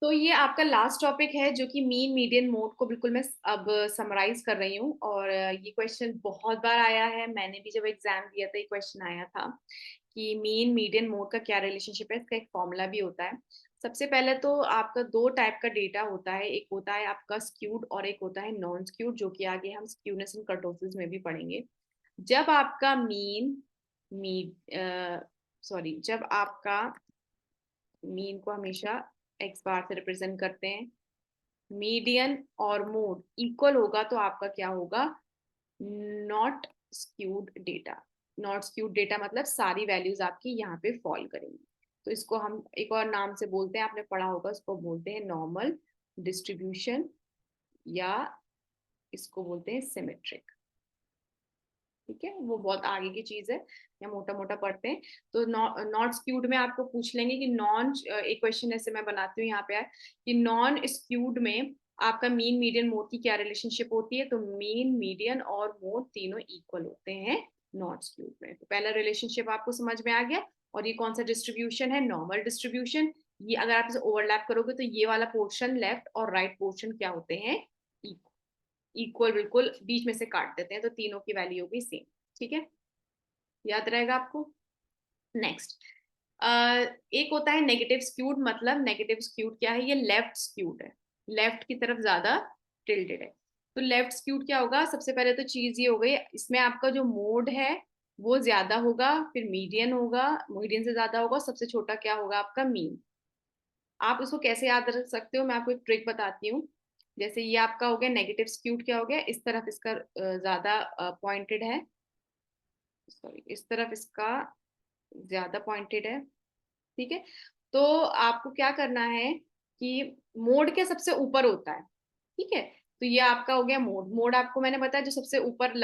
तो ये आपका लास्ट टॉपिक है जो कि मीन मीडियन मोड को बिल्कुल मैं अब समराइज कर रही हूँ। और ये क्वेश्चन बहुत बार आया है, मैंने भी जब एग्जाम दिया था ये क्वेश्चन आया था कि मीन मीडियन मोड का क्या रिलेशनशिप है। इसका एक फॉर्मूला भी होता है। सबसे पहले तो आपका दो टाइप का डेटा होता है, एक होता है आपका स्क्यूड और एक होता है नॉन स्क्यूड, जो कि आगे हम स्क्यूनेस एंड कर्टोसिस में भी पढ़ेंगे। जब आपका मीन जब आपका मीन को हमेशा एक्स बार से रिप्रेजेंट करते हैं, मीडियन और मोड इक्वल होगा तो आपका क्या होगा, not skewed data. Not skewed data मतलब सारी वैल्यूज आपकी यहाँ पे फॉल करेंगी। तो इसको हम एक और नाम से बोलते हैं, आपने पढ़ा होगा, इसको बोलते हैं नॉर्मल डिस्ट्रीब्यूशन, या इसको बोलते हैं सिमेट्रिक। ठीक है, वो बहुत आगे की चीज है, या मोटा मोटा पढ़ते हैं। तो नॉट स्क्यूड में आपको पूछ लेंगे कि नॉन, एक क्वेश्चन ऐसे मैं बनाती हूँ यहाँ पे है कि नॉन स्क्यूड में आपका मीन मीडियन मोड की क्या रिलेशनशिप होती है। तो मीन मीडियन और मोड तीनों इक्वल होते हैं नॉट स्क्यूड में। तो पहला रिलेशनशिप आपको समझ में आ गया। और ये कौन सा डिस्ट्रीब्यूशन है, नॉर्मल डिस्ट्रीब्यूशन। ये अगर आप इसे ओवरलैप करोगे तो ये वाला पोर्शन लेफ्ट और राइट पोर्शन क्या होते हैं, इक्वल, बिल्कुल बीच में से काट देते हैं, तो तीनों की वैल्यू होगी सेम। ठीक है, याद रहेगा आपको। नेक्स्ट, एक होता है नेगेटिव स्क्यूड। मतलब नेगेटिव स्क्यूड क्या है, ये लेफ्ट स्क्यूड है, लेफ्ट की तरफ ज्यादा टिल्टेड है। तो लेफ्ट स्क्यूड क्या होगा, सबसे पहले तो चीज ये हो गई, इसमें आपका जो मोड है वो ज्यादा होगा, फिर मीडियन होगा, मीडियन से ज्यादा होगा, सबसे छोटा क्या होगा आपका मीन। आप इसको कैसे याद रख सकते हो, मैं आपको एक ट्रिक बताती हूँ। जैसे ये आपका हो गया नेगेटिव स्क्यूड, क्या हो गया, इस तरफ इसका ज्यादा पॉइंटेड है, सॉरी इस तरफ इसका ज्यादा पॉइंटेड है। ठीक है, तो आपको क्या करना है कि मोड के सबसे ऊपर होता है। ठीक है, तो ये आपका हो गया मोड। मोड आपको मैंने बताया जो सबसे ऊपर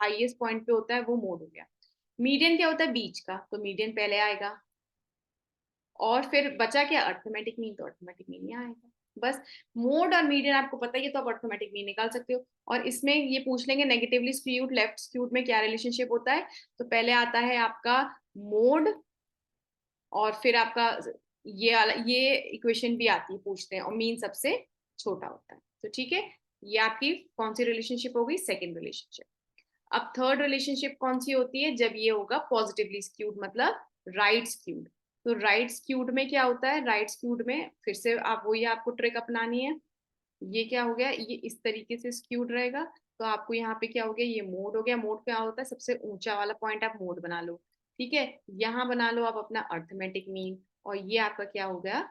हाईएस्ट पॉइंट पे होता है वो मोड हो गया। मीडियन क्या होता है, बीच का, तो मीडियन पहले आएगा। और फिर बचा क्या, अर्थमेटिक मीन, तो अर्थमेटिक मीन यहाँ आएगा। बस, मोड और मीडियन आपको पता ही है, तो आप अर्थमेटिक मीन निकाल सकते हो। और इसमें ये पूछ लेंगे नेगेटिवली स्क्यूड लेफ्ट स्क्यूड में क्या रिलेशनशिप होता है। तो पहले आता है आपका मोड, और फिर आपका ये इक्वेशन भी आती है, पूछते हैं, और मीन सबसे छोटा होता है। तो ठीक है, ये आपकी कौन सी रिलेशनशिप होगी, सेकेंड रिलेशनशिप। अब थर्ड रिलेशनशिप कौन सी होती है, जब ये होगा पॉजिटिवली स्क्यूड, मतलब राइट स्क्यूड। तो राइट स्क्यूड में क्या होता है, राइट स्क्यूड में फिर से आप वही आपको ट्रिक अपनानी है। ये क्या हो गया, ये इस तरीके से स्क्यूड रहेगा, तो आपको यहाँ पे क्या हो गया, ये मोड हो गया। मोड क्या होता है, सबसे ऊंचा वाला पॉइंट आप मोड बना लो। ठीक है, यहाँ बना लो आप अपना अर्थमेटिक मीन। और ये आपका क्या हो गया,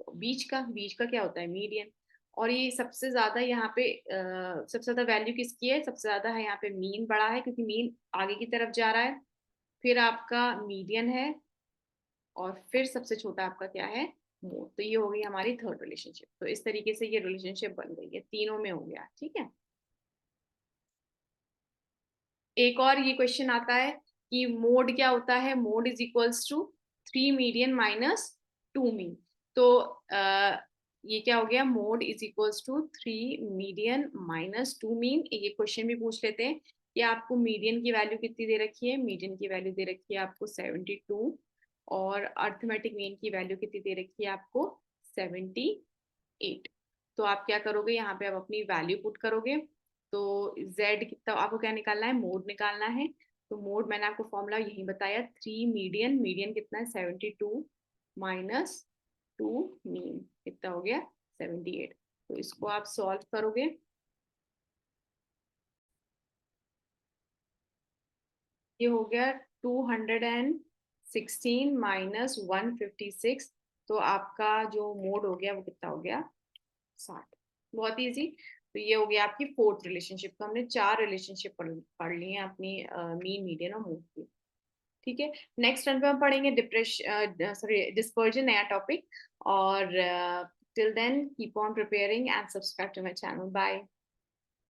बीच का क्या होता है, मीडियन। और ये सबसे ज्यादा यहाँ पे सबसे ज्यादा वैल्यू किसकी है, सबसे ज्यादा है यहाँ पे मीन बड़ा है, क्योंकि मीन आगे की तरफ जा रहा है। फिर आपका मीडियन है, और फिर सबसे छोटा आपका क्या है, मोड। तो ये हो गई हमारी थर्ड रिलेशनशिप। तो इस तरीके से ये रिलेशनशिप बन गई है, तीनों में हो गया। ठीक है, एक और ये क्वेश्चन आता है कि मोड क्या होता है, mode is equals to 3 median minus 2 mean. तो ये क्या हो गया, mode is equals to 3 median minus 2 mean. ये क्वेश्चन भी पूछ लेते हैं कि आपको मीडियन की वैल्यू कितनी दे रखी है, मीडियन की वैल्यू दे रखी है आपको 72, और अर्थमेटिक मीन की वैल्यू कितनी दे रखी है आपको 78। तो आप क्या करोगे, यहाँ पे आप अपनी वैल्यू पुट करोगे। तो z कितना आपको क्या निकालना है, मोड निकालना है। तो मोड मैंने आपको फॉर्मूला यही बताया, 3 मीडियन, मीडियन कितना है 72, माइनस 2 मीन कितना हो गया 78। तो इसको आप सॉल्व करोगे, ये हो गया 216 माइनस 156। तो आपका जो मोड हो गया वो कितना हो गया, 60। बहुत इजी। तो ये हो गया आपकी फोर्थ रिलेशनशिप। तो हमने चार रिलेशनशिप पढ़ ली हैं अपनी मीन मीडियन और मोड की। ठीक है, नेक्स्ट रन पे हम पढ़ेंगे डिस्पर्जन, नया टॉपिक। और till then keep on preparing and subscribe to my channel. Bye.